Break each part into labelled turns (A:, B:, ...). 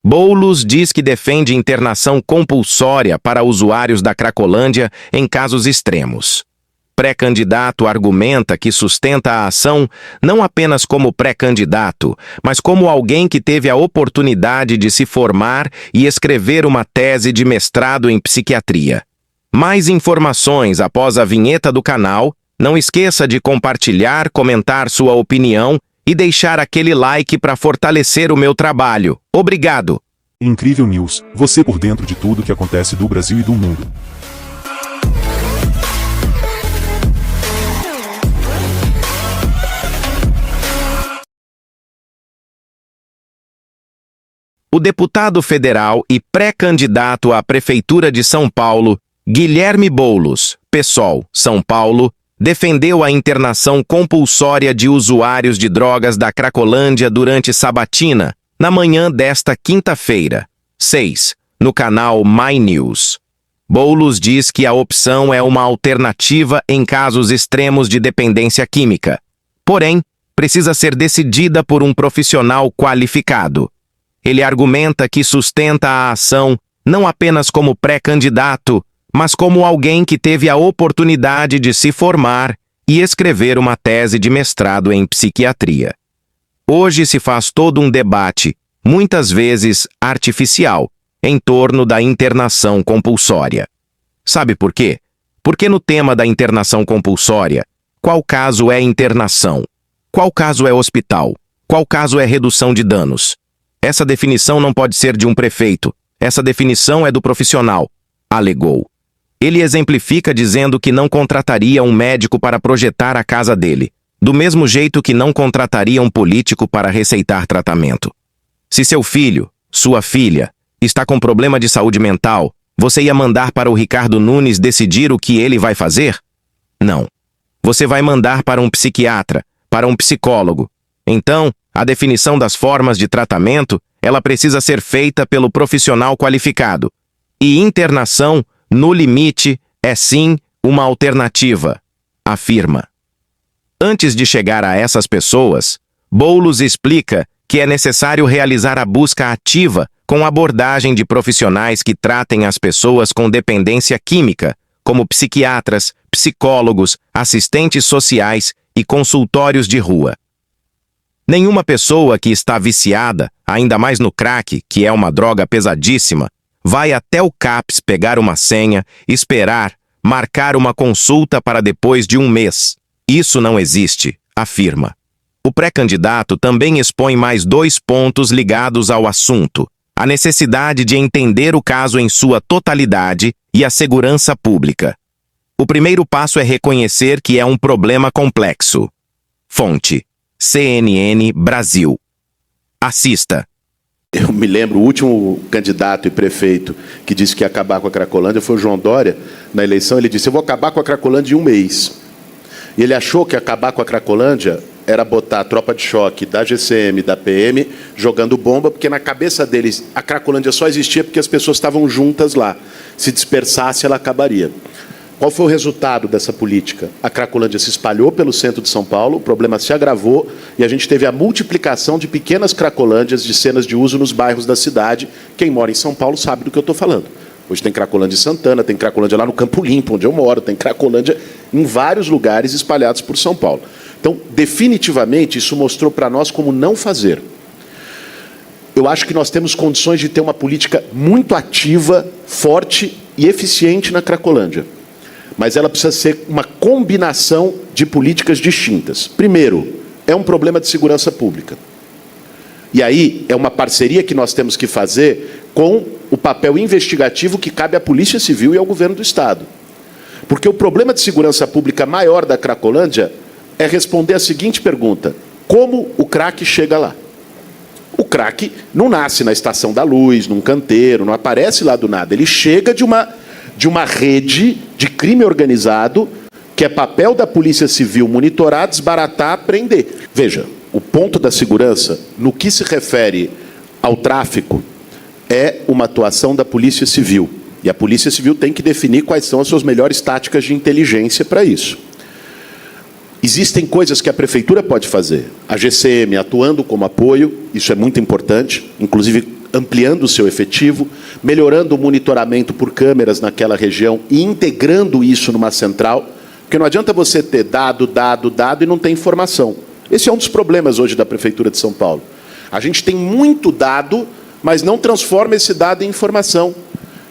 A: Boulos diz que defende internação compulsória para usuários da Cracolândia em casos extremos. Pré-candidato argumenta que sustenta a ação não apenas como pré-candidato, mas como alguém que teve a oportunidade de se formar e escrever uma tese de mestrado em psiquiatria. Mais informações após a vinheta do canal. Não esqueça de compartilhar, comentar sua opinião e deixar aquele like para fortalecer o meu trabalho. Obrigado!
B: Incrível News, você por dentro de tudo que acontece do Brasil e do mundo.
A: O deputado federal e pré-candidato à Prefeitura de São Paulo, Guilherme Boulos, PSOL, São Paulo, defendeu a internação compulsória de usuários de drogas da Cracolândia durante sabatina, na manhã desta quinta-feira, 6, no canal My News. Boulos diz que a opção é uma alternativa em casos extremos de dependência química. Porém, precisa ser decidida por um profissional qualificado. Ele argumenta que sustenta a ação não apenas como pré-candidato, mas como alguém que teve a oportunidade de se formar e escrever uma tese de mestrado em psiquiatria. Hoje se faz todo um debate, muitas vezes artificial, em torno da internação compulsória. Sabe por quê? Porque no tema da internação compulsória, qual caso é internação? Qual caso é hospital? Qual caso é redução de danos? Essa definição não pode ser de um prefeito, essa definição é do profissional, alegou. Ele exemplifica dizendo que não contrataria um médico para projetar a casa dele, do mesmo jeito que não contrataria um político para receitar tratamento. Se seu filho, sua filha, está com problema de saúde mental, você ia mandar para o Ricardo Nunes decidir o que ele vai fazer? Não. Você vai mandar para um psiquiatra, para um psicólogo. Então, a definição das formas de tratamento, ela precisa ser feita pelo profissional qualificado. E internação, no limite, é sim uma alternativa, afirma. Antes de chegar a essas pessoas, Boulos explica que é necessário realizar a busca ativa com abordagem de profissionais que tratem as pessoas com dependência química, como psiquiatras, psicólogos, assistentes sociais e consultórios de rua. Nenhuma pessoa que está viciada, ainda mais no crack, que é uma droga pesadíssima, vai até o CAPS pegar uma senha, esperar, marcar uma consulta para depois de um mês. Isso não existe, afirma. O pré-candidato também expõe mais 2 pontos ligados ao assunto: a necessidade de entender o caso em sua totalidade e a segurança pública. O primeiro passo é reconhecer que é um problema complexo. Fonte: CNN Brasil. Assista.
C: Eu me lembro, o último candidato e prefeito que disse que ia acabar com a Cracolândia foi o João Dória. Na eleição ele disse: eu vou acabar com a Cracolândia em um mês. E ele achou que acabar com a Cracolândia era botar a tropa de choque da GCM, da PM, jogando bomba, porque na cabeça deles a Cracolândia só existia porque as pessoas estavam juntas lá. Se dispersasse, ela acabaria. Qual foi o resultado dessa política? A Cracolândia se espalhou pelo centro de São Paulo, o problema se agravou e a gente teve a multiplicação de pequenas Cracolândias de cenas de uso nos bairros da cidade. Quem mora em São Paulo sabe do que eu estou falando. Hoje tem Cracolândia em Santana, tem Cracolândia lá no Campo Limpo, onde eu moro, tem Cracolândia em vários lugares espalhados por São Paulo. Então, definitivamente, isso mostrou para nós como não fazer. Eu acho que nós temos condições de ter uma política muito ativa, forte e eficiente na Cracolândia. Mas ela precisa ser uma combinação de políticas distintas. Primeiro, é um problema de segurança pública. E aí é uma parceria que nós temos que fazer com o papel investigativo que cabe à Polícia Civil e ao Governo do Estado. Porque o problema de segurança pública maior da Cracolândia é responder a seguinte pergunta: como o crack chega lá? O crack não nasce na Estação da Luz, num canteiro, não aparece lá do nada. Ele chega de uma rede de crime organizado, que é papel da Polícia Civil monitorar, desbaratar, prender. Veja, o ponto da segurança, no que se refere ao tráfico, é uma atuação da Polícia Civil. E a Polícia Civil tem que definir quais são as suas melhores táticas de inteligência para isso. Existem coisas que a Prefeitura pode fazer. A GCM atuando como apoio, isso é muito importante. Inclusive, ampliando o seu efetivo, melhorando o monitoramento por câmeras naquela região e integrando isso numa central, porque não adianta você ter dado e não ter informação. Esse é um dos problemas hoje da Prefeitura de São Paulo. A gente tem muito dado, mas não transforma esse dado em informação.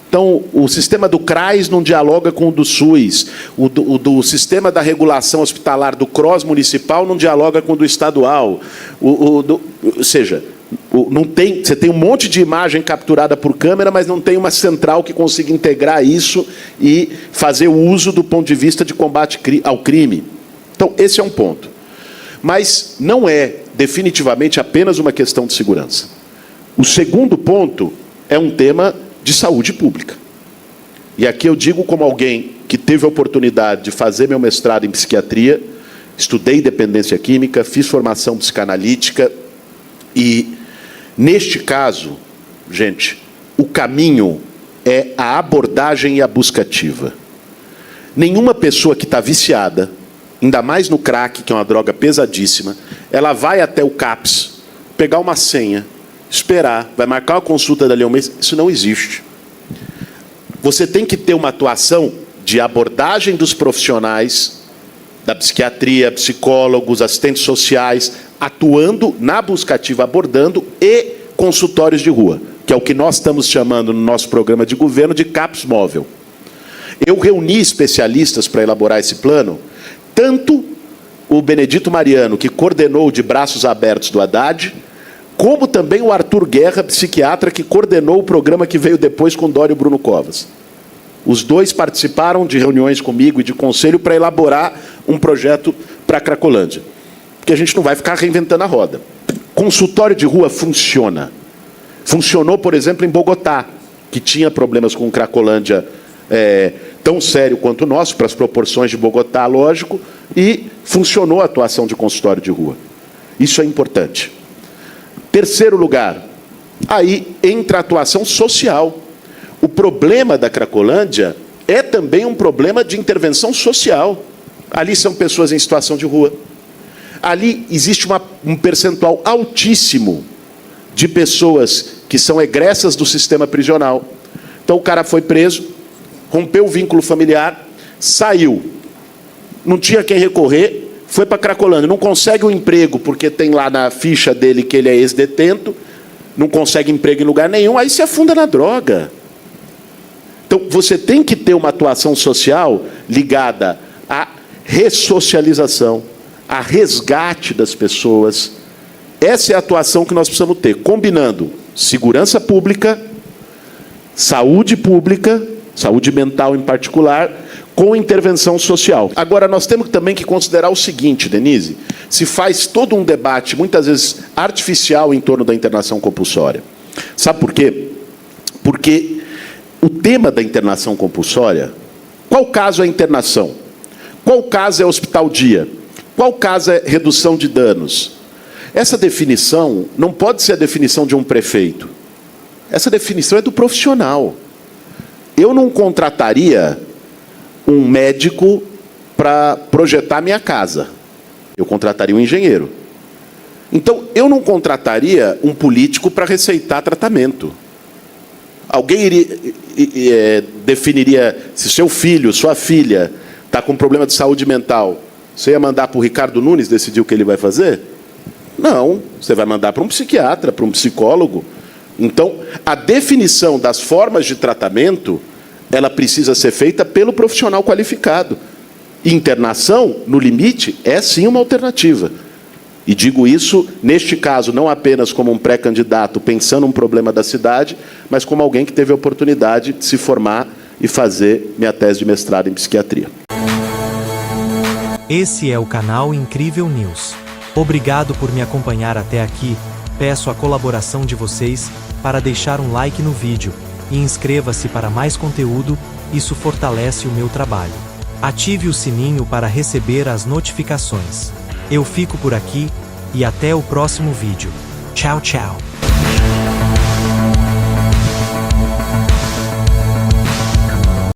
C: Então, o sistema do CRAS não dialoga com o do SUS, o do sistema da regulação hospitalar do CROSS municipal não dialoga com o do estadual. Ou seja, você tem um monte de imagem capturada por câmera, mas não tem uma central que consiga integrar isso e fazer o uso do ponto de vista de combate ao crime. Então, esse é um ponto. Mas não é definitivamente apenas uma questão de segurança. O segundo ponto é um tema de saúde pública. E aqui eu digo como alguém que teve a oportunidade de fazer meu mestrado em psiquiatria, estudei dependência química, fiz formação psicanalítica e, neste caso, gente, o caminho é a abordagem e a busca ativa. Nenhuma pessoa que está viciada, ainda mais no crack, que é uma droga pesadíssima, ela vai até o CAPS, pegar uma senha, esperar, vai marcar uma consulta dali a um mês. Isso não existe. Você tem que ter uma atuação de abordagem dos profissionais da psiquiatria, psicólogos, assistentes sociais, atuando na busca ativa, abordando, e consultórios de rua, que é o que nós estamos chamando no nosso programa de governo de CAPS móvel. Eu reuni especialistas para elaborar esse plano, tanto o Benedito Mariano, que coordenou o de braços abertos do Haddad, como também o Arthur Guerra, psiquiatra, que coordenou o programa que veio depois com Dório e Bruno Covas. Os dois participaram de reuniões comigo e de conselho para elaborar um projeto para a Cracolândia. Porque a gente não vai ficar reinventando a roda. Consultório de rua funciona. Funcionou, por exemplo, em Bogotá, que tinha problemas com Cracolândia tão sério quanto o nosso, para as proporções de Bogotá, lógico, e funcionou a atuação de consultório de rua. Isso é importante. Terceiro lugar, aí entra a atuação social. O problema da Cracolândia é também um problema de intervenção social. Ali são pessoas em situação de rua. Ali existe um percentual altíssimo de pessoas que são egressas do sistema prisional. Então o cara foi preso, rompeu o vínculo familiar, saiu, não tinha quem recorrer, foi para a Cracolândia, não consegue um emprego porque tem lá na ficha dele que ele é ex-detento, não consegue emprego em lugar nenhum, aí se afunda na droga. Então, você tem que ter uma atuação social ligada à ressocialização, a resgate das pessoas. Essa é a atuação que nós precisamos ter, combinando segurança pública, saúde mental em particular, com intervenção social. Agora, nós temos também que considerar o seguinte, Denise, se faz todo um debate, muitas vezes artificial, em torno da internação compulsória. Sabe por quê? Porque o tema da internação compulsória, qual caso é internação? Qual caso é hospital-dia? Qual caso é redução de danos? Essa definição não pode ser a definição de um prefeito. Essa definição é do profissional. Eu não contrataria um médico para projetar minha casa. Eu contrataria um engenheiro. Então, eu não contrataria um político para receitar tratamento. Alguém definiria se seu filho, sua filha, está com problema de saúde mental. Você ia mandar para o Ricardo Nunes decidir o que ele vai fazer? Não, você vai mandar para um psiquiatra, para um psicólogo. Então, a definição das formas de tratamento, ela precisa ser feita pelo profissional qualificado. Internação, no limite, é sim uma alternativa. E digo isso, neste caso, não apenas como um pré-candidato pensando um problema da cidade, mas como alguém que teve a oportunidade de se formar e fazer minha tese de mestrado em psiquiatria.
D: Esse é o canal Incrível News. Obrigado por me acompanhar até aqui. Peço a colaboração de vocês para deixar um like no vídeo e inscreva-se para mais conteúdo, isso fortalece o meu trabalho. Ative o sininho para receber as notificações. Eu fico por aqui e até o próximo vídeo. Tchau, tchau.